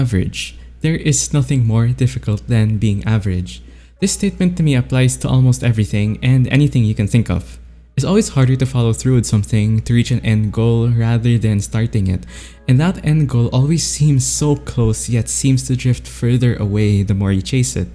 average. There is nothing more difficult than being average. This statement to me applies to almost everything and anything you can think of. It's always harder to follow through with something to reach an end goal rather than starting it, and that end goal always seems so close yet seems to drift further away the more you chase it.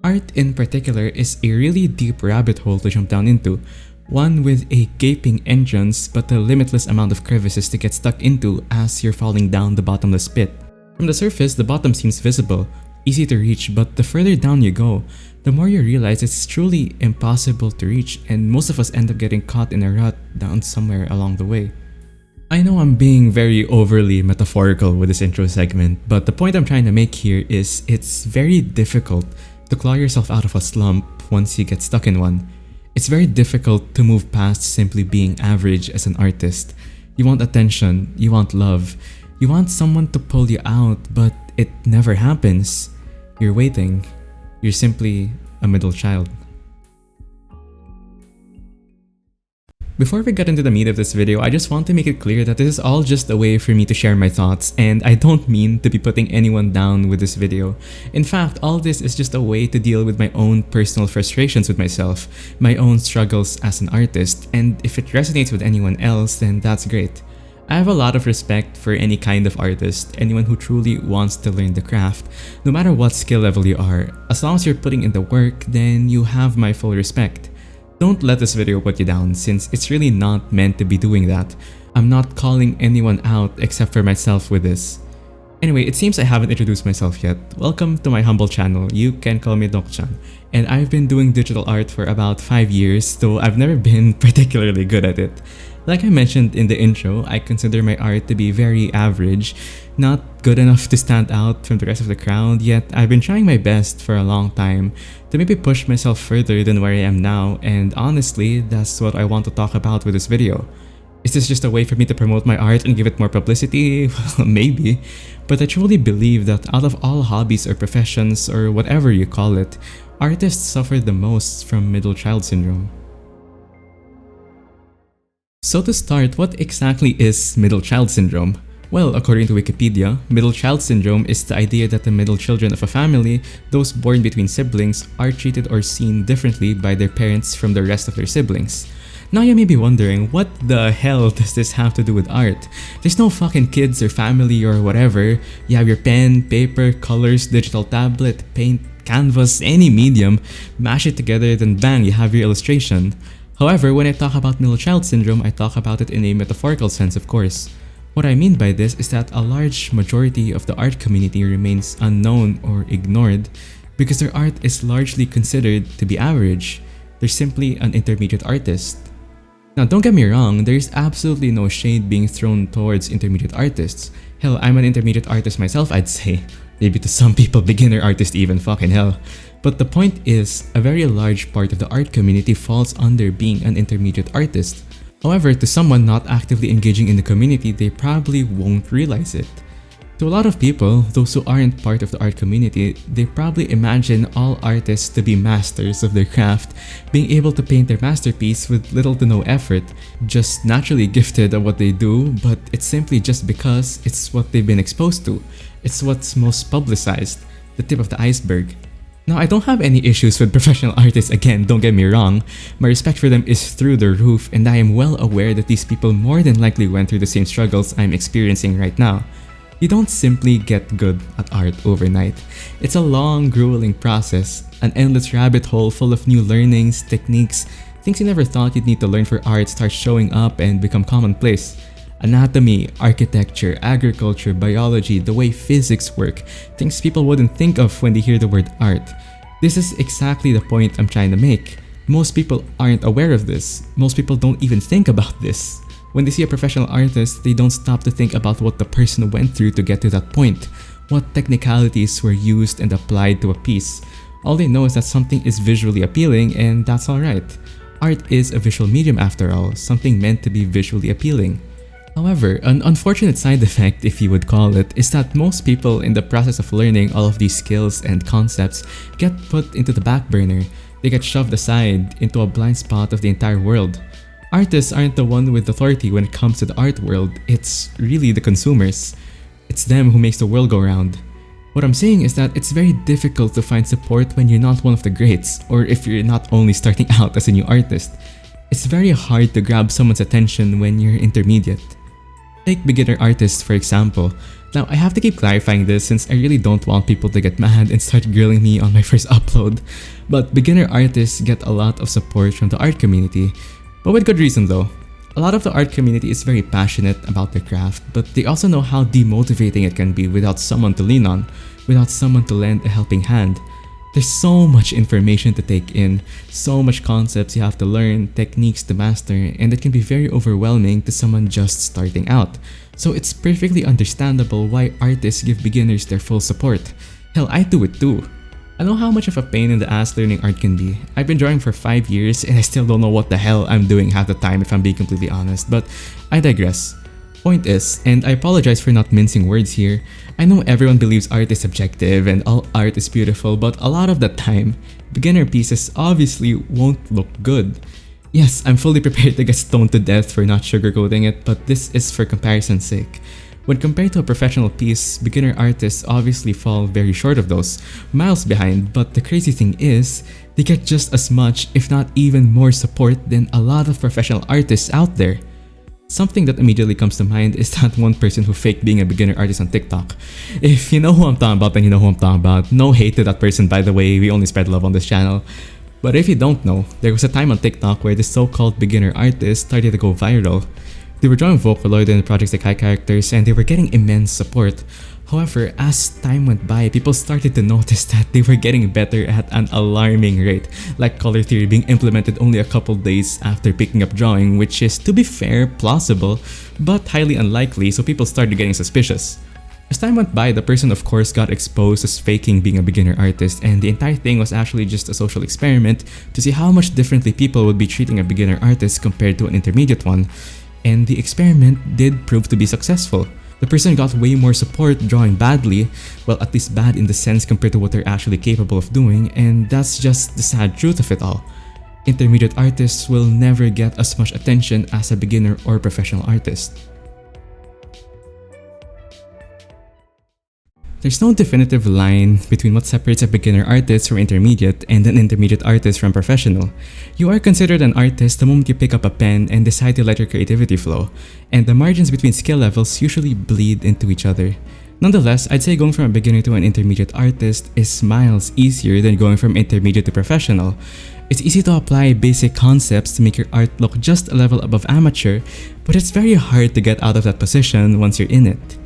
Art in particular is a really deep rabbit hole to jump down into, one with a gaping entrance but a limitless amount of crevices to get stuck into as you're falling down the bottomless pit. From the surface, the bottom seems visible, easy to reach, but the further down you go, the more you realize it's truly impossible to reach, and most of us end up getting caught in a rut down somewhere along the way. I know I'm being very overly metaphorical with this intro segment, but the point I'm trying to make here is it's very difficult to claw yourself out of a slump once you get stuck in one. It's very difficult to move past simply being average as an artist. You want attention, you want love, you want someone to pull you out, but it never happens. You're waiting. You're simply a middle child. Before we get into the meat of this video, I just want to make it clear that this is all just a way for me to share my thoughts, and I don't mean to be putting anyone down with this video. In fact, all this is just a way to deal with my own personal frustrations with myself, my own struggles as an artist, and if it resonates with anyone else, then that's great. I have a lot of respect for any kind of artist, anyone who truly wants to learn the craft, no matter what skill level you are. As long as you're putting in the work, then you have my full respect. Don't let this video put you down, since it's really not meant to be doing that. I'm not calling anyone out except for myself with this. Anyway, it seems I haven't introduced myself yet. Welcome to my humble channel. You can call me dokuchan. And I've been doing digital art for about 5 years, though I've never been particularly good at it. Like I mentioned in the intro, I consider my art to be very average, not good enough to stand out from the rest of the crowd, yet I've been trying my best for a long time to maybe push myself further than where I am now, and honestly, that's what I want to talk about with this video. Is this just a way for me to promote my art and give it more publicity? Well, maybe. But I truly believe that out of all hobbies or professions or whatever you call it, artists suffer the most from middle child syndrome. So to start, what exactly is middle child syndrome? Well, according to Wikipedia, middle child syndrome is the idea that the middle children of a family, those born between siblings, are treated or seen differently by their parents from the rest of their siblings. Now you may be wondering, what the hell does this have to do with art? There's no fucking kids or family or whatever. You have your pen, paper, colors, digital tablet, paint, canvas, any medium, mash it together, then bang, you have your illustration. However, when I talk about middle child syndrome, I talk about it in a metaphorical sense, of course. What I mean by this is that a large majority of the art community remains unknown or ignored because their art is largely considered to be average. They're simply an intermediate artist. Now, don't get me wrong, there's absolutely no shade being thrown towards intermediate artists. Hell, I'm an intermediate artist myself, I'd say. Maybe to some people, beginner artist even, fucking hell. But the point is, a very large part of the art community falls under being an intermediate artist. However, to someone not actively engaging in the community, they probably won't realize it. To a lot of people, those who aren't part of the art community, they probably imagine all artists to be masters of their craft, being able to paint their masterpiece with little to no effort, just naturally gifted at what they do, but it's simply just because it's what they've been exposed to. It's what's most publicized, the tip of the iceberg. Now, I don't have any issues with professional artists, again, don't get me wrong. My respect for them is through the roof, and I am well aware that these people more than likely went through the same struggles I'm experiencing right now. You don't simply get good at art overnight. It's a long, grueling process, an endless rabbit hole full of new learnings, techniques, things you never thought you'd need to learn for art start showing up and become commonplace. Anatomy, architecture, agriculture, biology, the way physics work, things people wouldn't think of when they hear the word art. This is exactly the point I'm trying to make. Most people aren't aware of this. Most people don't even think about this. When they see a professional artist, they don't stop to think about what the person went through to get to that point, what technicalities were used and applied to a piece. All they know is that something is visually appealing, and that's alright. Art is a visual medium after all, something meant to be visually appealing. However, an unfortunate side effect, if you would call it, is that most people in the process of learning all of these skills and concepts get put into the back burner. They get shoved aside into a blind spot of the entire world. Artists aren't the one with authority when it comes to the art world, it's really the consumers. It's them who makes the world go round. What I'm saying is that it's very difficult to find support when you're not one of the greats, or if you're not only starting out as a new artist. It's very hard to grab someone's attention when you're intermediate. Take beginner artists for example. Now I have to keep clarifying this since I really don't want people to get mad and start grilling me on my first upload. But beginner artists get a lot of support from the art community, but with good reason though. A lot of the art community is very passionate about their craft, but they also know how demotivating it can be without someone to lean on, without someone to lend a helping hand. There's so much information to take in, so much concepts you have to learn, techniques to master, and it can be very overwhelming to someone just starting out. So it's perfectly understandable why artists give beginners their full support. Hell, I do it too. I know how much of a pain in the ass learning art can be. I've been drawing for 5 years and I still don't know what the hell I'm doing half the time if I'm being completely honest, but I digress. Point is, and I apologize for not mincing words here, I know everyone believes art is subjective and all art is beautiful, but a lot of the time, beginner pieces obviously won't look good. Yes, I'm fully prepared to get stoned to death for not sugarcoating it, but this is for comparison's sake. When compared to a professional piece, beginner artists obviously fall very short of those, miles behind, but the crazy thing is, they get just as much, if not even more support than a lot of professional artists out there. Something that immediately comes to mind is that one person who faked being a beginner artist on TikTok. If you know who I'm talking about, then you know who I'm talking about. No hate to that person, by the way, we only spread love on this channel. But if you don't know, there was a time on TikTok where this so-called beginner artist started to go viral. They were drawing Vocaloid and projects like high characters and they were getting immense support. However, as time went by, people started to notice that they were getting better at an alarming rate, like color theory being implemented only a couple days after picking up drawing, which is, to be fair, plausible, but highly unlikely, so people started getting suspicious. As time went by, the person of course got exposed as faking being a beginner artist, and the entire thing was actually just a social experiment to see how much differently people would be treating a beginner artist compared to an intermediate one. And the experiment did prove to be successful. The person got way more support drawing badly, well at least bad in the sense compared to what they're actually capable of doing, and that's just the sad truth of it all. Intermediate artists will never get as much attention as a beginner or professional artist. There's no definitive line between what separates a beginner artist from intermediate and an intermediate artist from professional. You are considered an artist the moment you pick up a pen and decide to let your creativity flow, and the margins between skill levels usually bleed into each other. Nonetheless, I'd say going from a beginner to an intermediate artist is miles easier than going from intermediate to professional. It's easy to apply basic concepts to make your art look just a level above amateur, but it's very hard to get out of that position once you're in it.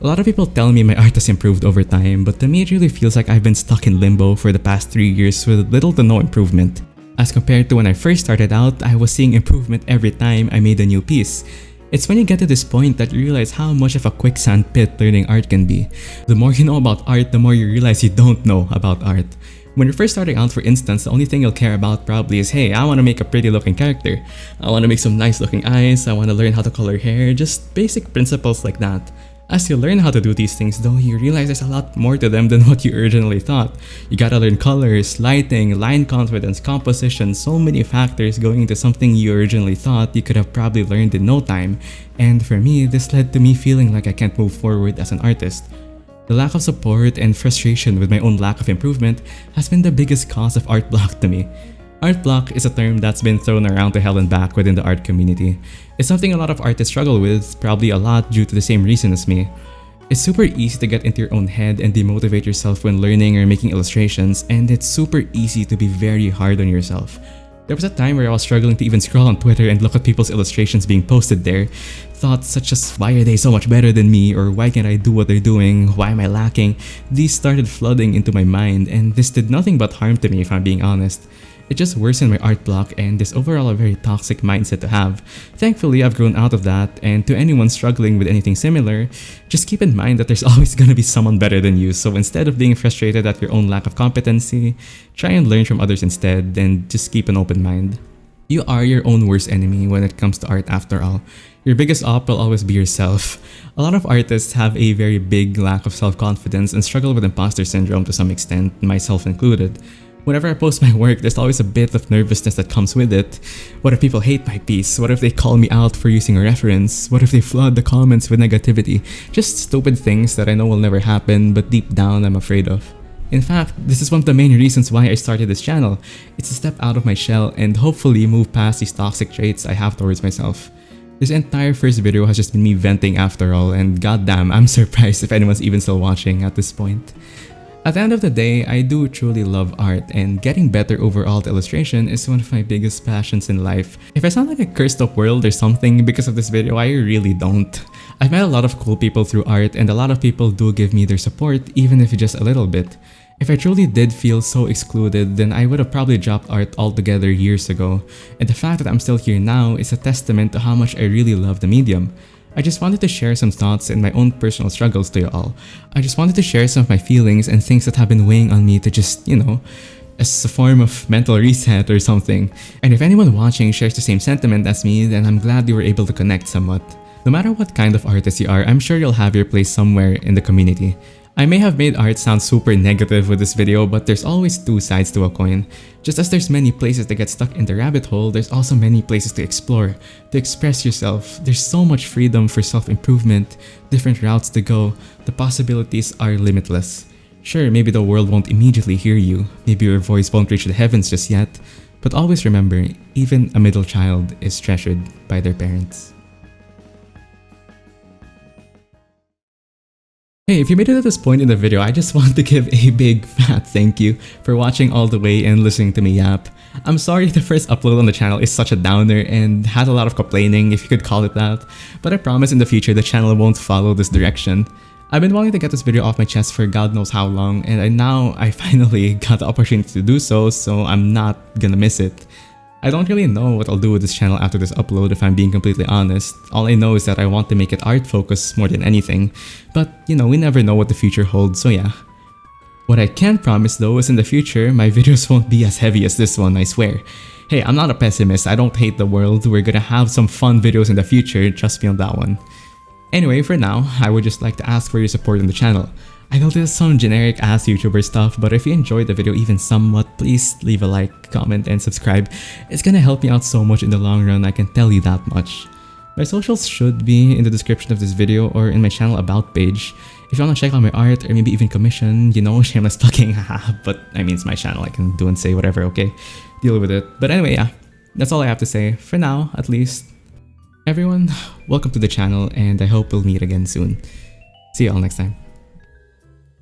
A lot of people tell me my art has improved over time, but to me it really feels like I've been stuck in limbo for the past 3 years with little to no improvement. As compared to when I first started out, I was seeing improvement every time I made a new piece. It's when you get to this point that you realize how much of a quicksand pit learning art can be. The more you know about art, the more you realize you don't know about art. When you're first starting out, for instance, the only thing you'll care about probably is, hey, I want to make a pretty looking character. I want to make some nice looking eyes, I want to learn how to color hair, just basic principles like that. As you learn how to do these things though, you realize there's a lot more to them than what you originally thought. You gotta learn colors, lighting, line confidence, composition, so many factors going into something you originally thought you could have probably learned in no time. And for me, this led to me feeling like I can't move forward as an artist. The lack of support and frustration with my own lack of improvement has been the biggest cause of art block to me. Art block is a term that's been thrown around to hell and back within the art community. It's something a lot of artists struggle with, probably a lot due to the same reason as me. It's super easy to get into your own head and demotivate yourself when learning or making illustrations, and it's super easy to be very hard on yourself. There was a time where I was struggling to even scroll on Twitter and look at people's illustrations being posted there. Thoughts such as, why are they so much better than me, or why can't I do what they're doing, why am I lacking? These started flooding into my mind, and this did nothing but harm to me if I'm being honest. It just worsened my art block and is overall a very toxic mindset to have. Thankfully, I've grown out of that, and to anyone struggling with anything similar, just keep in mind that there's always gonna be someone better than you, so instead of being frustrated at your own lack of competency, try and learn from others instead, and just keep an open mind. You are your own worst enemy when it comes to art after all. Your biggest op will always be yourself. A lot of artists have a very big lack of self-confidence and struggle with imposter syndrome to some extent, myself included. Whenever I post my work, there's always a bit of nervousness that comes with it. What if people hate my piece? What if they call me out for using a reference? What if they flood the comments with negativity? Just stupid things that I know will never happen, but deep down I'm afraid of. In fact, this is one of the main reasons why I started this channel. It's a step out of my shell and hopefully move past these toxic traits I have towards myself. This entire first video has just been me venting after all, and goddamn, I'm surprised if anyone's even still watching at this point. At the end of the day, I do truly love art, and getting better overall at illustration is one of my biggest passions in life. If I sound like a cursed up world or something because of this video, I really don't. I've met a lot of cool people through art, and a lot of people do give me their support, even if just a little bit. If I truly did feel so excluded, then I would have probably dropped art altogether years ago, and the fact that I'm still here now is a testament to how much I really love the medium. I just wanted to share some thoughts and my own personal struggles to you all. I just wanted to share some of my feelings and things that have been weighing on me to just, as a form of mental reset or something. And if anyone watching shares the same sentiment as me, then I'm glad we were able to connect somewhat. No matter what kind of artist you are, I'm sure you'll have your place somewhere in the community. I may have made art sound super negative with this video, but there's always two sides to a coin. Just as there's many places to get stuck in the rabbit hole, there's also many places to explore, to express yourself. There's so much freedom for self-improvement, different routes to go. The possibilities are limitless. Sure, maybe the world won't immediately hear you, maybe your voice won't reach the heavens just yet, but always remember, even a middle child is treasured by their parents. Hey, if you made it at this point in the video, I just want to give a big fat thank you for watching all the way and listening to me yap. I'm sorry the first upload on the channel is such a downer and had a lot of complaining, if you could call it that, but I promise in the future the channel won't follow this direction. I've been wanting to get this video off my chest for God knows how long, and now I finally got the opportunity to do so I'm not gonna miss it. I don't really know what I'll do with this channel after this upload if I'm being completely honest. All I know is that I want to make it art focused more than anything, but we never know what the future holds, so yeah. What I can promise though is in the future, my videos won't be as heavy as this one, I swear. Hey, I'm not a pessimist, I don't hate the world, we're gonna have some fun videos in the future, trust me on that one. Anyway, for now, I would just like to ask for your support on the channel. I know this is some generic ass YouTuber stuff, but if you enjoyed the video even somewhat, please leave a like, comment, and subscribe. It's gonna help me out so much in the long run, I can tell you that much. My socials should be in the description of this video or in my channel about page. If you wanna check out my art or maybe even commission, shameless plugging, haha, but I mean it's my channel, I can do and say whatever, okay? Deal with it. But anyway, yeah, that's all I have to say, for now at least. Everyone, welcome to the channel and I hope we'll meet again soon. See you all next time.